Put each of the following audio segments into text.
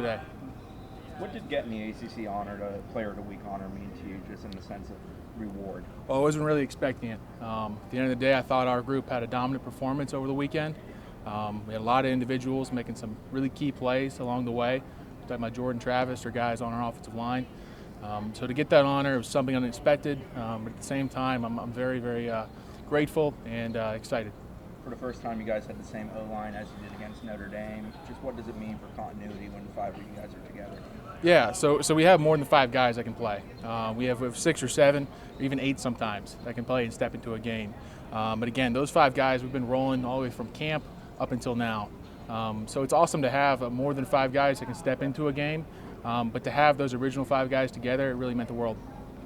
today. What did getting the ACC honor, the Player of the Week honor, mean to you, just in the sense of reward? Well, I wasn't really expecting it. At the end of the day, I thought our group had a dominant performance over the weekend. We had a lot of individuals making some really key plays along the way. Talking about Jordan Travis or guys on our offensive line. So to get that honor was something unexpected, but at the same time, I'm very, very grateful and excited. For the first time, you guys had the same O-line as you did against Notre Dame. Just what does it mean for continuity when the five of you guys are together? Yeah, so we have more than 5 guys that can play. We have 6 or 7, or even 8 sometimes that can play and step into a game. But again, those 5 guys, we've been rolling all the way from camp up until now. So it's awesome to have more than 5 guys that can step into a game. But to have those original 5 guys together, it really meant the world.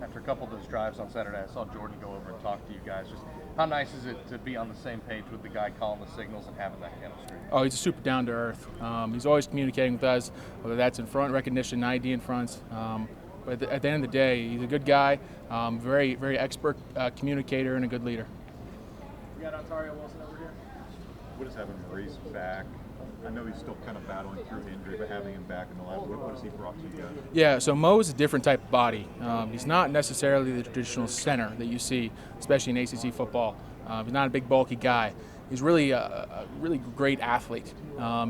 After a couple of those drives on Saturday, I saw Jordan go over and talk to you guys. Just how nice is it to be on the same page with the guy calling the signals and having that chemistry? Oh, he's a super down to earth. He's always communicating with us, whether that's in front recognition, ID in fronts. But at the end of the day, he's a good guy, very, very expert communicator and a good leader. We got Ontario Wilson over here. What is having Maurice back? I know he's still kind of battling through injury, but having him back in the lab, what has he brought to you guys? Yeah, so Mo is a different type of body. He's not necessarily the traditional center that you see, especially in ACC football. He's not a big, bulky guy. He's really a really great athlete.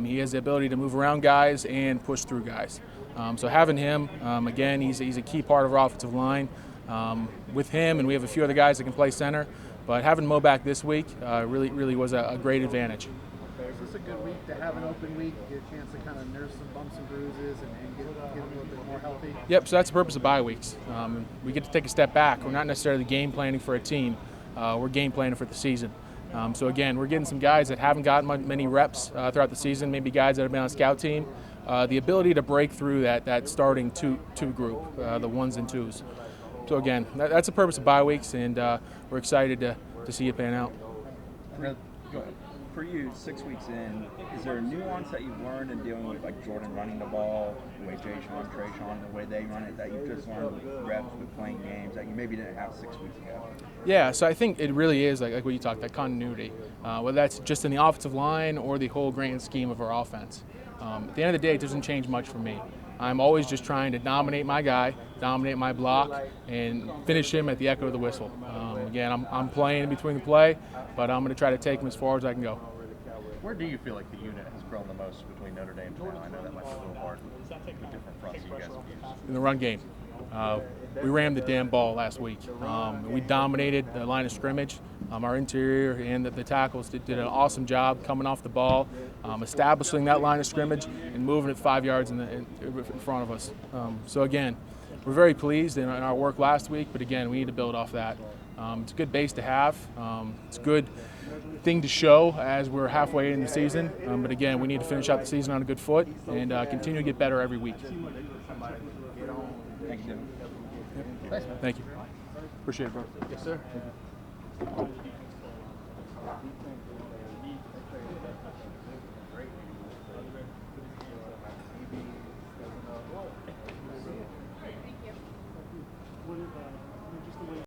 He has the ability to move around guys and push through guys. So having him, again, he's a key part of our offensive line. With him, and we have a few other guys that can play center, but having Mo back this week really was a great advantage. Is this a good week to have an open week, get a chance to kind of nurse some bumps and bruises and get a little bit more healthy? Yep, so that's the purpose of bye weeks. We get to take a step back. We're not necessarily game planning for a team. We're game planning for the season. So again, we're getting some guys that haven't gotten many reps throughout the season, maybe guys that have been on a scout team. The ability to break through that starting two group, the 1s and 2s. So again, that's the purpose of bye weeks, and we're excited to see it pan out. For you, 6 weeks in, is there a nuance that you've learned in dealing with like Jordan running the ball, the way Jay-Sean, Trey-Sean, the way they run it, that you've just learned with reps, with playing games that you maybe didn't have 6 weeks ago? Yeah, so I think it really is like what you talked, that continuity, whether that's just in the offensive line or the whole grand scheme of our offense. At the end of the day, it doesn't change much for me. I'm always just trying to dominate my guy, dominate my block, and finish him at the echo of the whistle. Again, I'm playing in between the play, but I'm going to try to take him as far as I can go. Where do you feel like the unit has grown the most between Notre Dame and now? I know that might be a little hard with the different fronts you guys have used. In the run game. We ran the damn ball last week. We dominated the line of scrimmage. Our interior and the tackles did an awesome job coming off the ball, establishing that line of scrimmage and moving it 5 yards in front of us. So again, we're very pleased in our work last week, but again, we need to build off that. It's a good base to have. It's a good thing to show as we're halfway in the season. But again, we need to finish out the season on a good foot and continue to get better every week. Thank you. Thank you. Appreciate it, bro. Yes, sir.